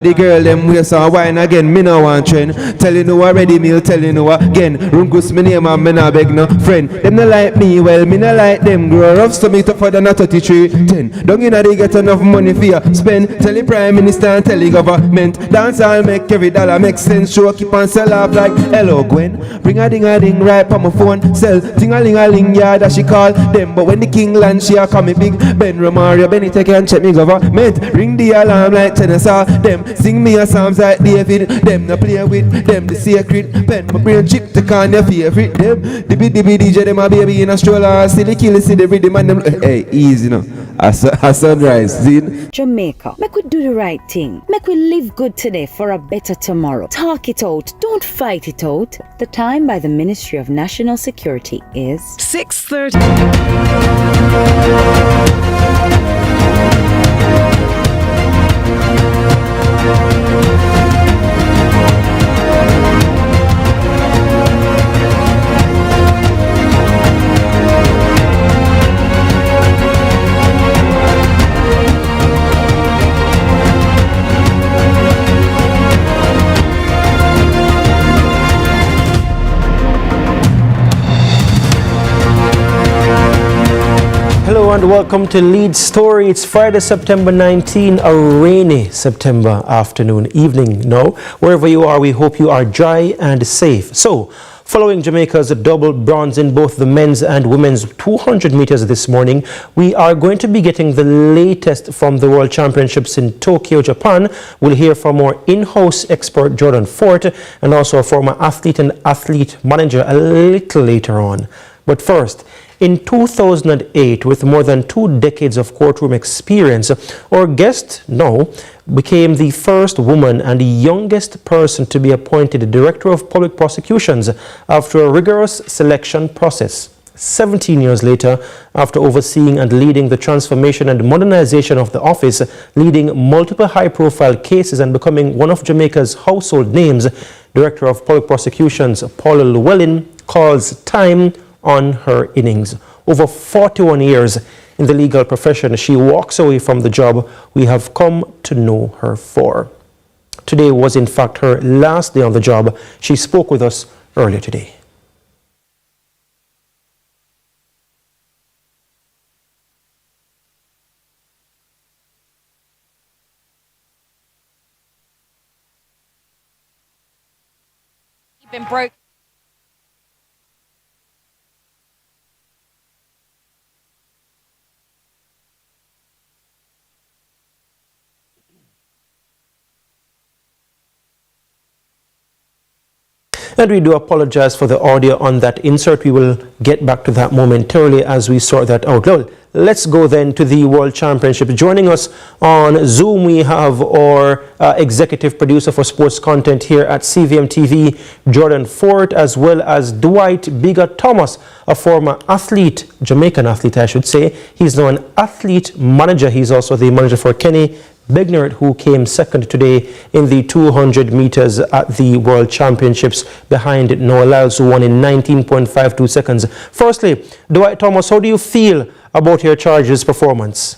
The girl them waist and wine again, me no want trend. Telling you already, meal telling you again. Rungus me name and me no beg no friend. Them no like me, well me no like them. Grow rough so me tougher than a 33-10. Don't you know they get enough money for you spend. Tell the prime minister and tell the government. Dance all make every dollar make sense. Show keep on sell off like hello Gwen. Bring a ding right on my phone. Sell ting-a-ling-a-ling, yeah that she call them. But when the king land she a call me big Ben Romario Benny take and check me government. Ring the alarm like tennis them. Sing me a psalms like David. Them no play with them the sacred pen. My brain chip to can your favorite them. The DJ them a baby in a stroller. See the kill, see the rhythm and them. Hey, easy now. A sunrise, see? Jamaica, make we do the right thing. Make we live good today for a better tomorrow. Talk it out, don't fight it out. The time by the Ministry of National Security is 6:30. Hello and welcome to Lead Story. It's Friday, September 19, a rainy September afternoon, evening now. Wherever you are, we hope you are dry and safe. So, following Jamaica's double bronze in both the men's and women's 200 meters this morning, we are going to be getting the latest from the World Championships in Tokyo, Japan. We'll hear from our in-house expert Jordan Fort and also a former athlete and athlete manager a little later on. But first, in 2008, with more than 2 decades of courtroom experience, our guest now became the first woman and the youngest person to be appointed Director of Public Prosecutions after a rigorous selection process. 17 years later, after overseeing and leading the transformation and modernization of the office, leading multiple high-profile cases and becoming one of Jamaica's household names, Director of Public Prosecutions Paula Llewellyn calls time on her innings. Over 41 years in the legal profession, she walks away from the job we have come to know her for. Today was in fact her last day on the job. She spoke with us earlier today. Been broke. And we do apologize for the audio on that insert. We will get back to that momentarily as we sort that out. Well, let's go then to the World Championship. Joining us on Zoom, we have our executive producer for sports content here at CVM TV, Jordan Fort, as well as Dwight Bigger Thomas, a former athlete, Jamaican athlete, I should say. He's now an athlete manager. He's also the manager for Kenny Begnert, who came second today in the 200 meters at the World Championships behind Noah Lyles, who won in 19.52 seconds. Firstly, Dwight Thomas, how do you feel about your Chargers' performance?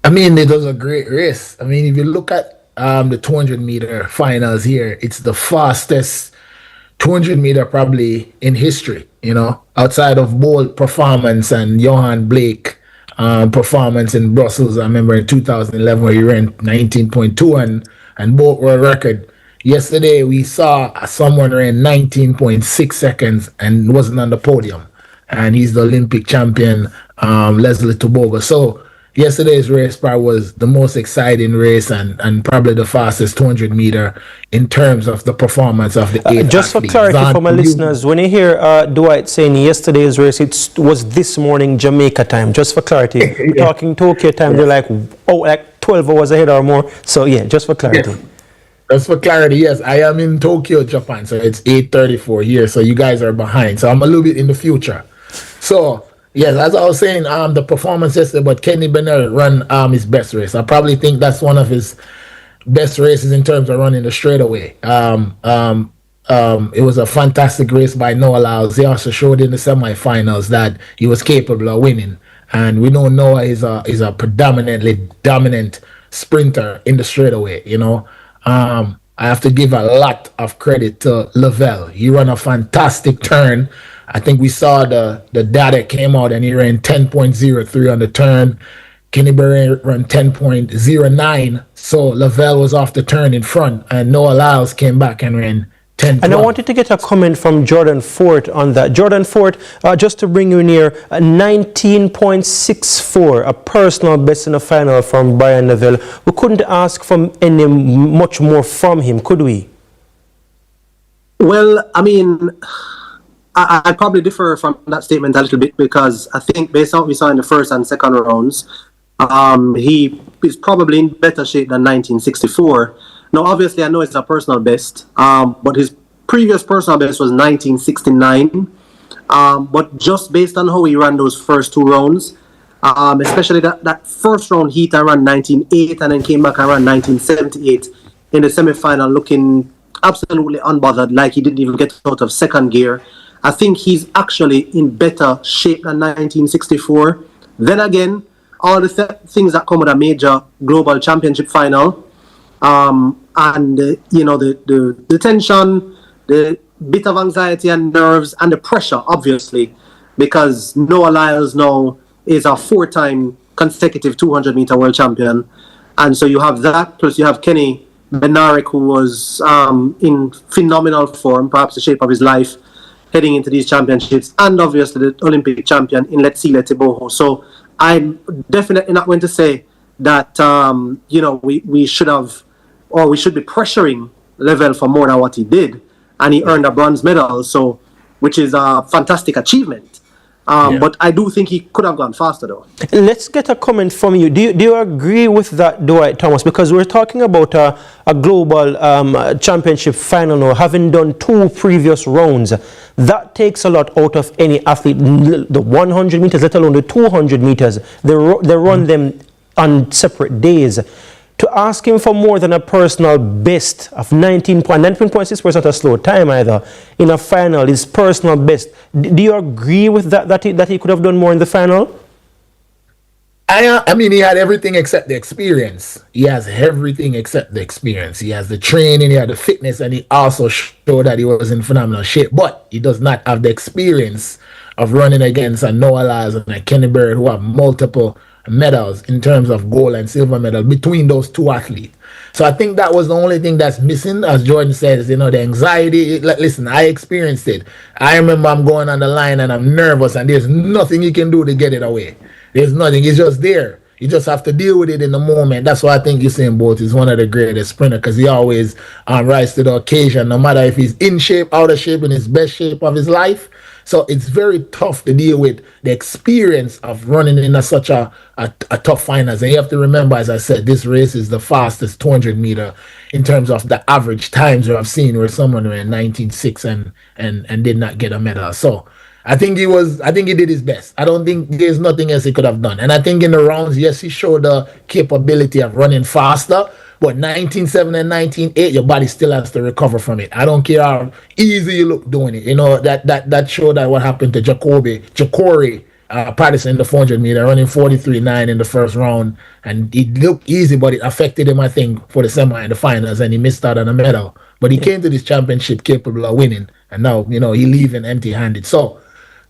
I mean, it was a great race. I mean, if you look at the 200 meter finals here, it's the fastest 200 meter probably in history, you know, outside of Bolt performance and Johan Blake performance in Brussels. I remember in 2011 where he ran 19.2 and both were a record. Yesterday we saw someone ran 19.6 seconds and wasn't on the podium, and he's the Olympic champion, Leslie Tobogo. So yesterday's race probably was the most exciting race and probably the fastest 200 meter in terms of the performance of the eight just athletes. For clarity for my listeners, when you hear Dwight saying yesterday's race, it was this morning Jamaica time. Just for clarity, Yeah. talking Tokyo time, they're like, oh, like 12 hours ahead or more. So yeah, just for clarity. Yes. Just for clarity, yes, I am in Tokyo, Japan, so it's 8:34 here, so you guys are behind. So I'm a little bit in the future. So yes, as I was saying, the performance yesterday, but Kenny Begnert ran his best race. I probably think that's one of his best races in terms of running the straightaway. It was a fantastic race by Noah Lyles. He also showed in the semifinals that he was capable of winning. And we know Noah is a predominantly dominant sprinter in the straightaway, you know. I have to give a lot of credit to Lavelle. He ran a fantastic turn. I think we saw the data came out and he ran 10.03 on the turn. Kenny Berry ran 10.09. So Lavelle was off the turn in front, and Noah Lyles came back and ran 10. And I wanted to get a comment from Jordan Fort on that. Jordan Fort, just to bring you near, 19.64, a personal best in the final from Brian Lavelle. We couldn't ask for any much more from him, could we? Well, I mean, I probably differ from that statement a little bit, because I think based on what we saw in the first and second rounds, he is probably in better shape than 1964. Now, obviously, I know it's a personal best, but his previous personal best was 1969. But just based on how he ran those first two rounds, especially that first round heat, I ran 19.8 and then came back and ran 1978 in the semi-final, looking absolutely unbothered, like he didn't even get out of second gear. I think he's actually in better shape than 1964. Then again, all the things that come with a major global championship final, and you know, the tension, the bit of anxiety and nerves and the pressure, obviously, because Noah Lyles now is a 4-time consecutive 200-meter world champion, and so you have that, plus you have Kenny Bednarek, who was in phenomenal form, perhaps the shape of his life, heading into these championships, and obviously the Olympic champion in Letsile Teboho. So I'm definitely not going to say that you know, we should have, or we should be pressuring Lavelle for more than what he did, and he earned a bronze medal, so which is a fantastic achievement. But I do think he could have gone faster, though. Let's get a comment from you. Do you agree with that, Dwight Thomas? Because we're talking about a global championship final now, having done 2 previous rounds. That takes a lot out of any athlete. The 100 meters, let alone the 200 meters, they run them on separate days. To ask him for more than a personal best of 19.6 was not a slow time either in a final, his personal best. Do you agree with that he could have done more in the final? I mean, he had everything except the experience. He has everything except the experience. He has the training, he had the fitness, and he also showed that he was in phenomenal shape. But he does not have the experience of running against a Noah Lyles and a Kenny Bird, who have multiple medals in terms of gold and silver medal between those two athletes. So I think that was the only thing that's missing. As Jordan says, you know, the anxiety. Listen, I experienced it. I remember I'm going on the line and I'm nervous, and there's nothing you can do to get it away. There's nothing. It's just there. You just have to deal with it in the moment. That's why I think Usain Bolt is one of the greatest sprinters, because he always rises to the occasion, no matter if he's in shape, out of shape, in his best shape of his life. So it's very tough to deal with the experience of running in such a tough finals. And you have to remember, as I said, this race is the fastest 200 meter in terms of the average times I've seen where someone ran 19.6 and did not get a medal. So I think he did his best. I don't think there's nothing else he could have done. And I think in the rounds, yes, he showed the capability of running faster. But 19.7 and 19.8, your body still has to recover from it. I don't care how easy you look doing it. You know, that showed that what happened to Ja'Cory Patterson in the 400 meter, running 43.9 in the first round. And it looked easy, but it affected him, I think, for the semi and the finals, and he missed out on a medal. But he came to this championship capable of winning, and now, you know, he leaving empty-handed. So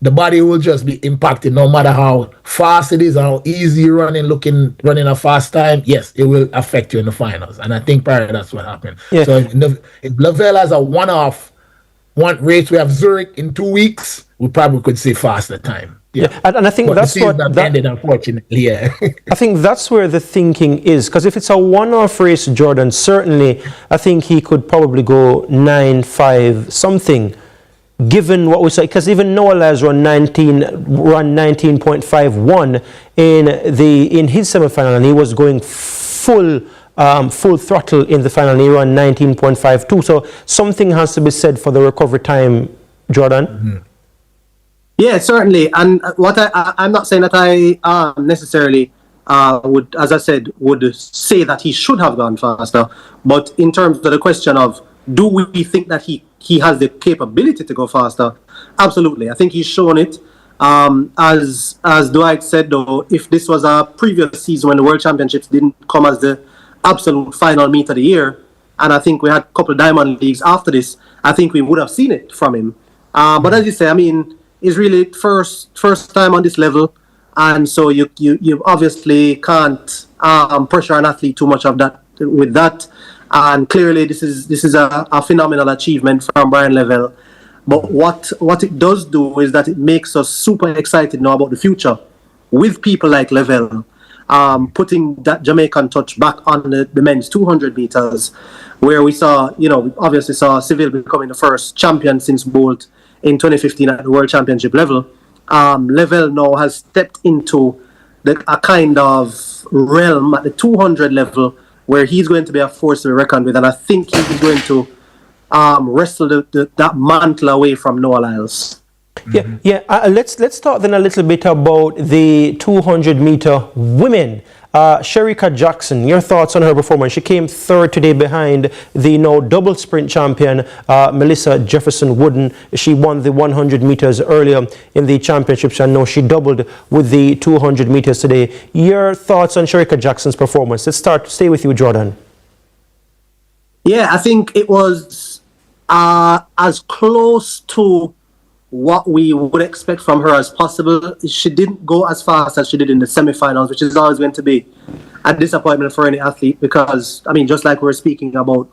the body will just be impacted no matter how fast it is, how easy you're running a fast time. Yes, it will affect you in the finals. And I think probably that's what happened. Yeah. So if Lavelle has a one race, we have Zurich in 2 weeks, we probably could see faster time. Yeah. And I think but that's what that ended, unfortunately. Yeah. I think that's where the thinking is, because if it's a one-off race, Jordan, certainly I think he could probably go 9.5 something. Given what we saw, because even Noah Lyles run 19.51 in his semifinal, and he was going full throttle in the final, and he ran 19.52. So something has to be said for the recovery time, Jordan. Mm-hmm. Yeah, certainly. And what I'm not saying that I necessarily would, as I said, would say that he should have gone faster. But in terms of the question of, do we think that he has the capability to go faster? Absolutely. I think he's shown it. As Dwight said, though, if this was a previous season when the World Championships didn't come as the absolute final meet of the year, and I think we had a couple of Diamond Leagues after this, I think we would have seen it from him. But as you say, I mean, it's really first time on this level, and so you obviously can't pressure an athlete too much of that with that. And clearly, this is a phenomenal achievement from Brian Lavelle. But what it does do is that it makes us super excited now about the future with people like Lavelle, putting that Jamaican touch back on the men's 200 meters, where we saw, we obviously saw Seville becoming the first champion since Bolt in 2015 at the World Championship level. Lavelle now has stepped into a kind of realm at the 200 level where he's going to be a force to be reckoned with, and I think he's going to wrestle that mantle away from Noah Lyles. Yeah. Let's talk then a little bit about the 200-meter women. Shericka Jackson, your thoughts on her performance? She came third today behind the double sprint champion Melissa Jefferson Wooden. She won the 100 meters earlier in the championships, and now she doubled with the 200 meters today. Your thoughts on Shericka Jackson's performance? Let's stay with you, Jordan. Yeah, I think it was as close to what we would expect from her as possible. She didn't go as fast as she did in the semifinals, which is always going to be a disappointment for any athlete because, I mean, just like we were speaking about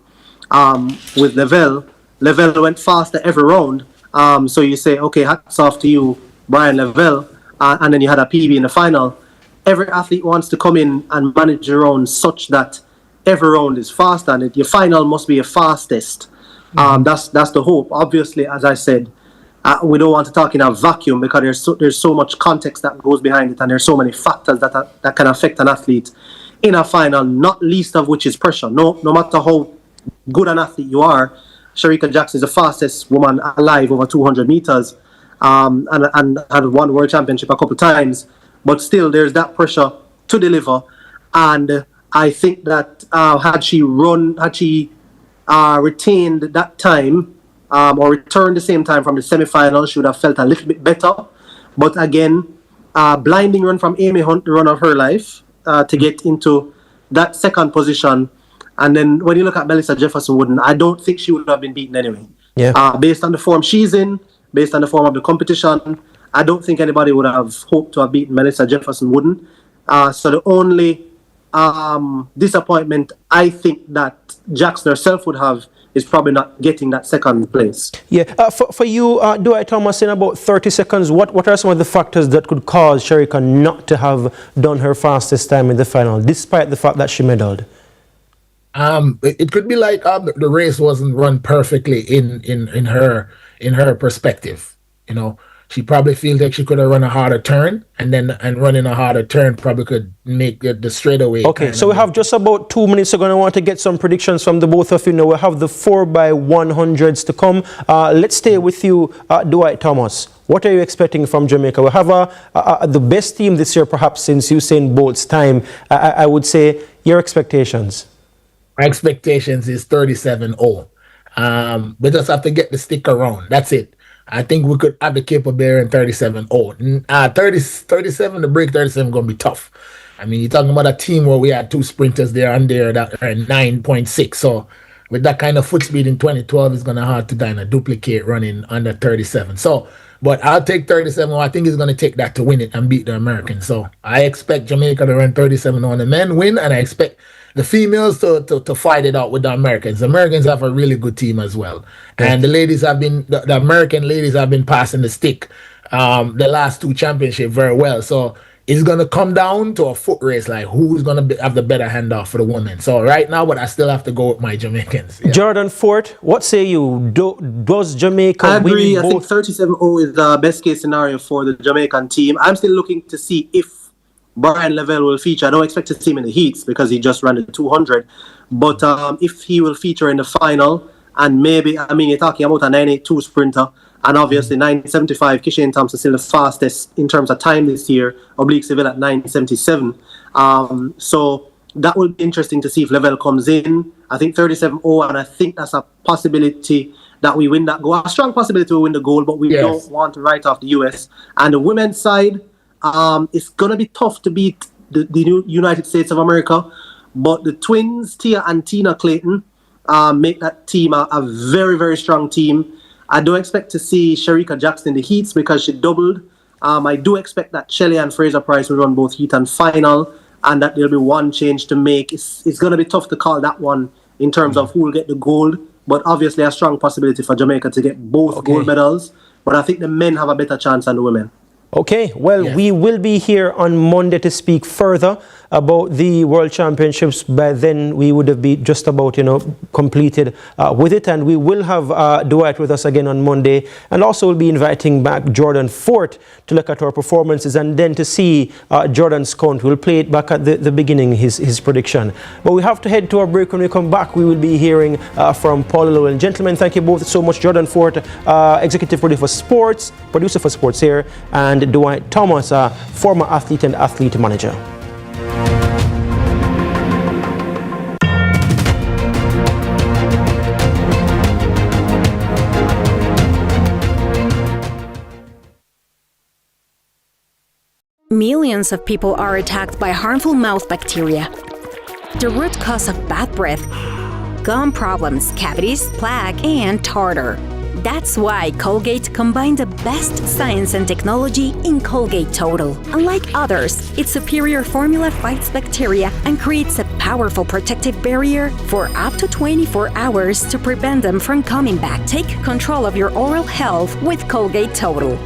with Lavelle went faster every round. So you say, okay, hats off to you, Brian Lavelle, and then you had a PB in the final. Every athlete wants to come in and manage your round such that every round is fast, and your final must be your fastest. That's the hope. Obviously, as I said, we don't want to talk in a vacuum because there's so much context that goes behind it, and there's so many factors that can affect an athlete in a final, not least of which is pressure. No matter how good an athlete you are, Shericka Jackson is the fastest woman alive over 200 meters, and had won the World Championship a couple of times. But still, there's that pressure to deliver, and I think that had she retained that time, or returned the same time from the semi-finals, she would have felt a little bit better. But again, blinding run from Amy Hunt, the run of her life, to get into that second position. And then when you look at Melissa Jefferson Wooden, I don't think she would have been beaten anyway. Yeah. Based on the form she's in, based on the form of the competition, I don't think anybody would have hoped to have beaten Melissa Jefferson Wooden. So the only disappointment I think that Jackson herself would have is probably not getting that second place. Yeah. For you, Dwight Thomas, in about 30 seconds, what are some of the factors that could cause Shericka not to have done her fastest time in the final, despite the fact that she medaled? It could be like the race wasn't run perfectly in her perspective. She probably feels like she could have run a harder turn, and running a harder turn probably could make the straightaway. Okay, so we have just about 2 minutes. We're going to want to get some predictions from the both of you. Now we have the 4x100s to come. Let's stay with you, Dwight Thomas. What are you expecting from Jamaica? We have the best team this year, perhaps since Usain Bolt's time. I would say your expectations. My expectations is 37-0. We just have to get the stick around. That's it. I think we could have the capability in 37-0. 37 to break 37 going to be tough. I mean, you're talking about a team where we had two sprinters there and there that are 9.6. So with that kind of foot speed in 2012, it's going to hard to kind of duplicate running under 37. So, but I'll take 37. I think it's going to take that to win it and beat the Americans. So I expect Jamaica to run 37 on the men win, and I expect the females to fight it out with the Americans. The Americans have a really good team as well. Yeah. And the ladies have been, the American ladies have been passing the stick the last two championships very well. So it's going to come down to a foot race, like who's going to have the better handoff for the women. So right now, but I still have to go with my Jamaicans. Yeah. Jordan Fort, what say you? Does Jamaica I agree. win I think 37-0 is the best case scenario for the Jamaican team. I'm still looking to see if Brian Lavelle will feature. I don't expect to see him in the heats because he just ran the 200. But if he will feature in the final, and maybe, I mean, you're talking about a 982 sprinter, and obviously 975, Kishane Thompson still the fastest in terms of time this year, oblique Seville at 977. So that will be interesting to see if Lavelle comes in. I think 37-0, and I think that's a possibility that we win that goal. A strong possibility to win the goal, but we don't want to write off the US. And the women's side, it's going to be tough to beat the United States of America. But the twins, Tia and Tina Clayton, make that team a very, very strong team. I don't expect to see Sharika Jackson in the heats because she doubled. I do expect that Shelley and Fraser Price will run both heat and final, and that there'll be one change to make. It's going to be tough to call that one in terms of who will get the gold, but obviously a strong possibility for Jamaica to get both gold medals. But I think the men have a better chance than the women. Okay, well, we will be here on Monday to speak further about the World Championships. By then, we would have been just about, completed with it. And we will have Dwight with us again on Monday. And also we'll be inviting back Jordan Fort to look at our performances and then to see Jordan's count. We'll play it back at the beginning, his prediction. But we have to head to a break. When we come back, we will be hearing from Paula Llewellyn. Gentlemen, thank you both so much. Jordan Fort, Executive Producer for Sports here, and Dwight Thomas, former athlete and athlete manager. Millions of people are attacked by harmful mouth bacteria. The root cause of bad breath, gum problems, cavities, plaque, and tartar. That's why Colgate combined the best science and technology in Colgate Total. Unlike others, its superior formula fights bacteria and creates a powerful protective barrier for up to 24 hours to prevent them from coming back. Take control of your oral health with Colgate Total.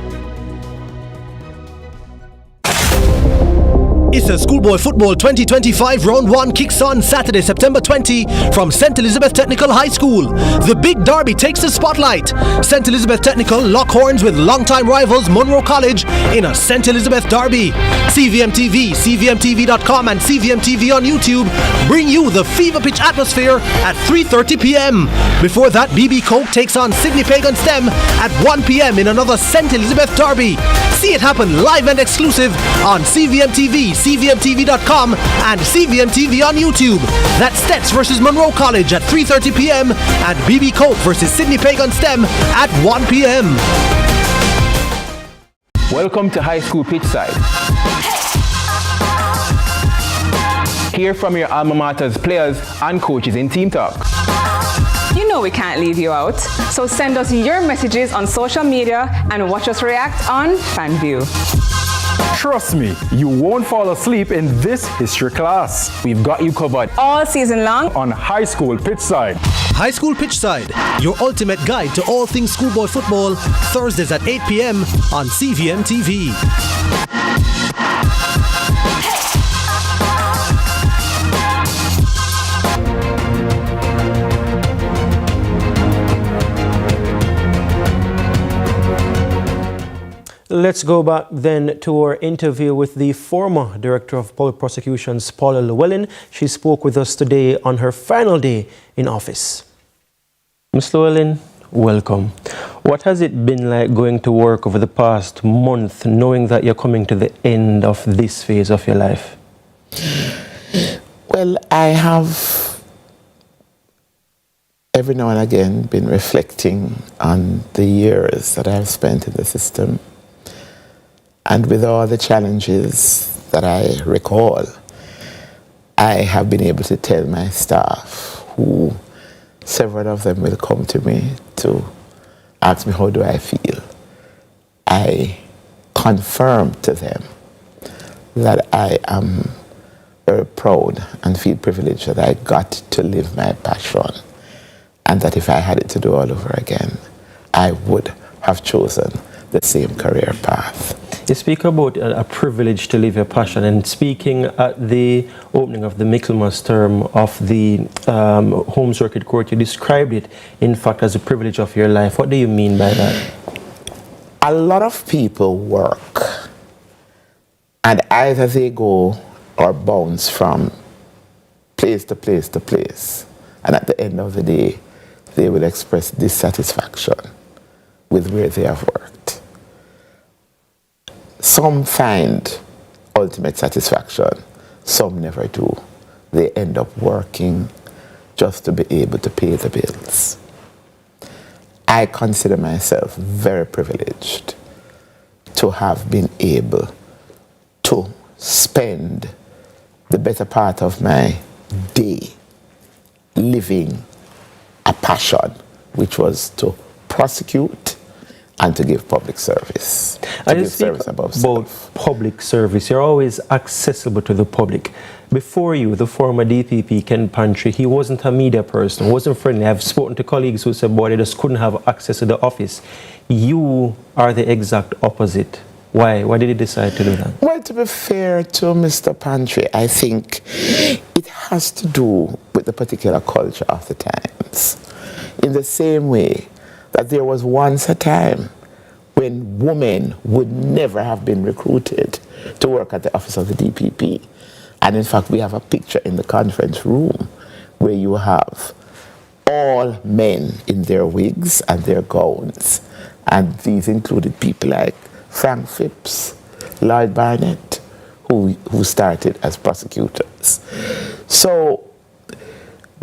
It's a Schoolboy Football 2025 Round 1 kicks on Saturday, September 20 from St. Elizabeth Technical High School. The big derby takes the spotlight. St. Elizabeth Technical lock horns with longtime rivals Monroe College in a St. Elizabeth derby. CVM TV, CVMTV.com and CVM TV on YouTube bring you the fever pitch atmosphere at 3:30 p.m. Before that, BB Coke takes on Sydney Pagan STEM at 1 p.m. in another St. Elizabeth derby. See it happen live and exclusive on CVM TV, CVMTV.com and CVM TV on YouTube. That's Stets versus Monroe College at 3:30 p.m. and BB Coke versus Sydney Pagan STEM at 1 p.m. Welcome to High School Pitchside. Hear from your alma mater's players and coaches in Team Talk. You know we can't leave you out, so send us your messages on social media and watch us react on FanView. Trust me, you won't fall asleep in this history class. We've got you covered all season long on High School Pitchside. High School Pitchside, your ultimate guide to all things schoolboy football, Thursdays at 8 p.m. on CVM TV. Let's go back then to our interview with the former Director of Public Prosecutions, Paula Llewellyn. She spoke with us today on her final day in office. Ms. Llewellyn, welcome. What has it been like going to work over the past month, knowing that you're coming to the end of this phase of your life? Well, I have every now and again been reflecting on the years that I have spent in the system. And with all the challenges that I recall, I have been able to tell my staff, who several of them will come to me to ask me how do I feel. I confirm to them that I am very proud and feel privileged that I got to live my passion, and that if I had it to do all over again, I would have chosen the same career path. You speak about a privilege to live your passion, and speaking at the opening of the Michaelmas term of the Home Circuit Court, you described it, in fact, as a privilege of your life. What do you mean by that? A lot of people work, and either they go or bounce from place to place to place, and at the end of the day, they will express dissatisfaction with where they have worked. Some find ultimate satisfaction, some never do. They end up working just to be able to pay the bills. I consider myself very privileged to have been able to spend the better part of my day living a passion, which was to prosecute and to give public service. To give service above self. Public service, you're always accessible to the public. Before you, the former DPP, Ken Pantry, he wasn't a media person, wasn't friendly. I've spoken to colleagues who said, boy, they just couldn't have access to the office. You are the exact opposite. Why? Why did you decide to do that? Well, to be fair to Mr. Pantry, I think it has to do with the particular culture of the times. In the same way that there was once a time when women would never have been recruited to work at the office of the DPP. And in fact, we have a picture in the conference room where you have all men in their wigs and their gowns. And these included people like Frank Phipps, Lloyd Barnett, who started as prosecutors. So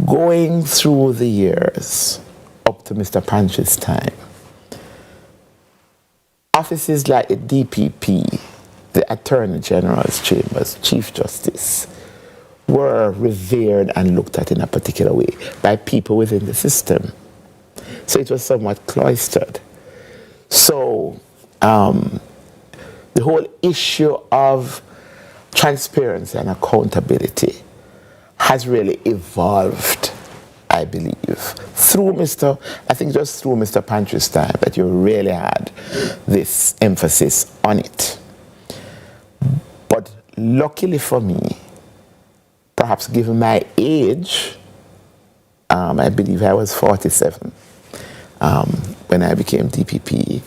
going through the years up to Mr. Pantry's time, offices like the DPP, the Attorney General's Chambers, Chief Justice, were revered and looked at in a particular way by people within the system. So it was somewhat cloistered. So the whole issue of transparency and accountability has really evolved, I believe, through Mr. Pantry's time that you really had this emphasis on it. But luckily for me, perhaps given my age, I believe I was 47 when I became DPP,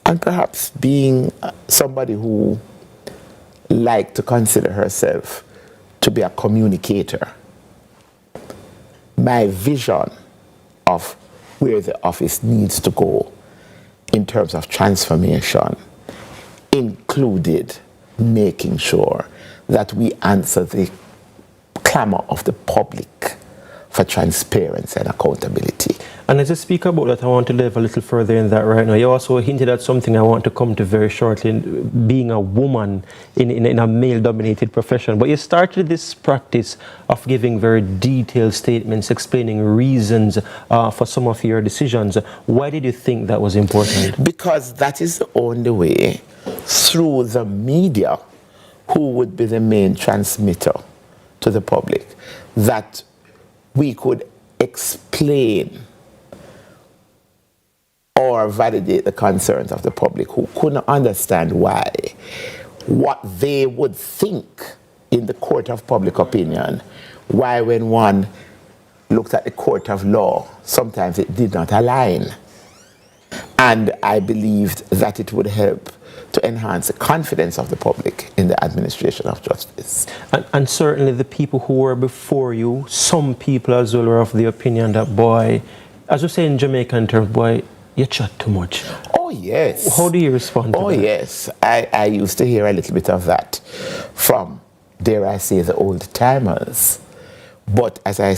and perhaps being somebody who liked to consider herself to be a communicator, my vision of where the office needs to go in terms of transformation included making sure that we answer the clamor of the public for transparency and accountability. And as you speak about that, I want to live a little further in that right now. You also hinted at something I want to come to very shortly, being a woman in a male-dominated profession. But you started this practice of giving very detailed statements, explaining reasons for some of your decisions. Why did you think that was important? Because that is the only way, through the media, who would be the main transmitter to the public, that we could explain or validate the concerns of the public who couldn't understand why what they would think in the court of public opinion, why when one looked at the court of law, sometimes it did not align. And I believed that it would help to enhance the confidence of the public in the administration of justice. And certainly the people who were before you, some people as well were of the opinion that, boy, as we say in Jamaican terms, boy, you chat too much. Oh, yes. How do you respond to that? Oh, yes. I used to hear a little bit of that from, dare I say, the old timers. But as I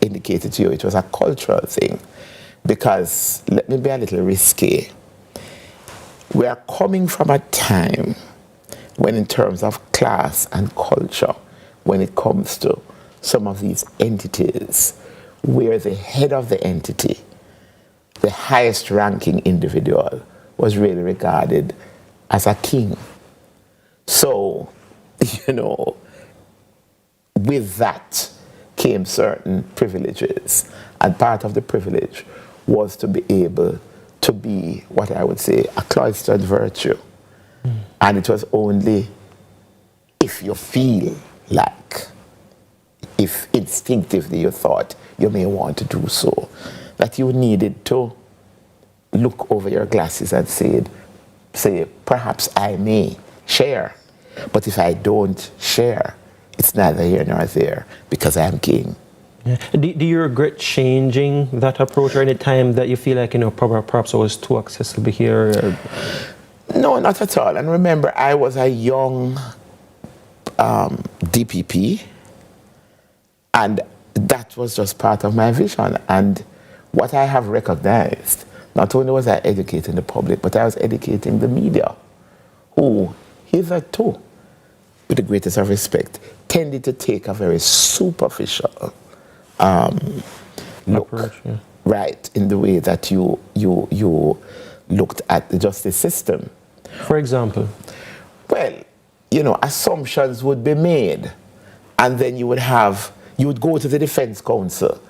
indicated to you, it was a cultural thing. Because, let me be a little risky, we are coming from a time when, in terms of class and culture, when it comes to some of these entities, where the head of the entity, the highest ranking individual, was really regarded as a king. So, with that came certain privileges, and part of the privilege was to be able to be what I would say a cloistered virtue. And it was only if you feel like, if instinctively you thought you may want to do so, that you needed to look over your glasses and say, perhaps I may share, but if I don't share, it's neither here nor there, because I am king. Yeah. Do you regret changing that approach, or any time that you feel like, perhaps I was too accessible here? Or? No, not at all. And remember, I was a young DPP, and that was just part of my vision. And what I have recognized, not only was I educating the public, but I was educating the media, who hitherto with the greatest of respect, tended to take a very superficial look, approach, yeah. right, in the way that you looked at the justice system. For example? Well, you know, assumptions would be made, and then you would go to the defense counsel,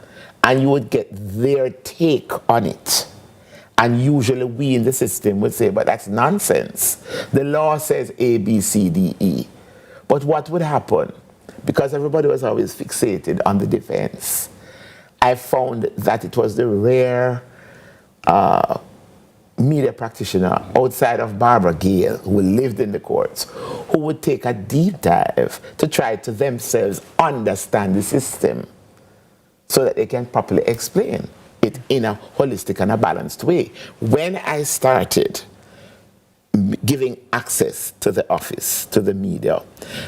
and you would get their take on it. And usually we in the system would say, but that's nonsense. The law says A, B, C, D, E. But what would happen? Because everybody was always fixated on the defense, I found that it was the rare media practitioner outside of Barbara Gale, who lived in the courts, who would take a deep dive to try to themselves understand the system so that they can properly explain it in a holistic and a balanced way. When I started giving access to the office, to the media,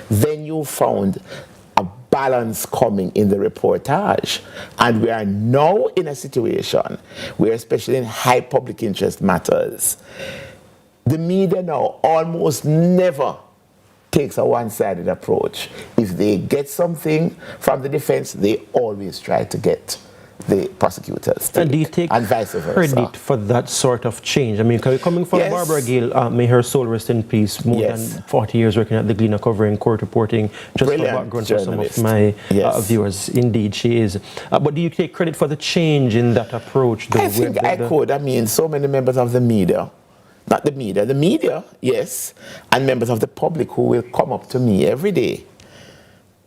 then you found a balance coming in the reportage. And we are now in a situation where, especially in high public interest matters, the media now almost never takes a one-sided approach. If they get something from the defense, they always try to get the prosecutors and do you take and vice versa. Credit for that sort of change? I mean, coming from Yes. Barbara Gale, may her soul rest in peace, more Yes. than 40 years working at the Gleaner covering court reporting, just for Brilliant background for some of journalist. my Yes. viewers. Indeed, she is. But do you take credit for the change in that approach? I think I could. I mean, so many members of the media, not the media, yes, and members of the public who will come up to me every day,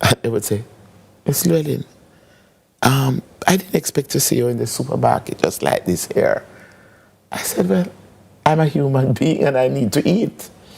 and they would say, Miss Llewellyn, I didn't expect to see you in the supermarket just like this here. I said, well, I'm a human being and I need to eat.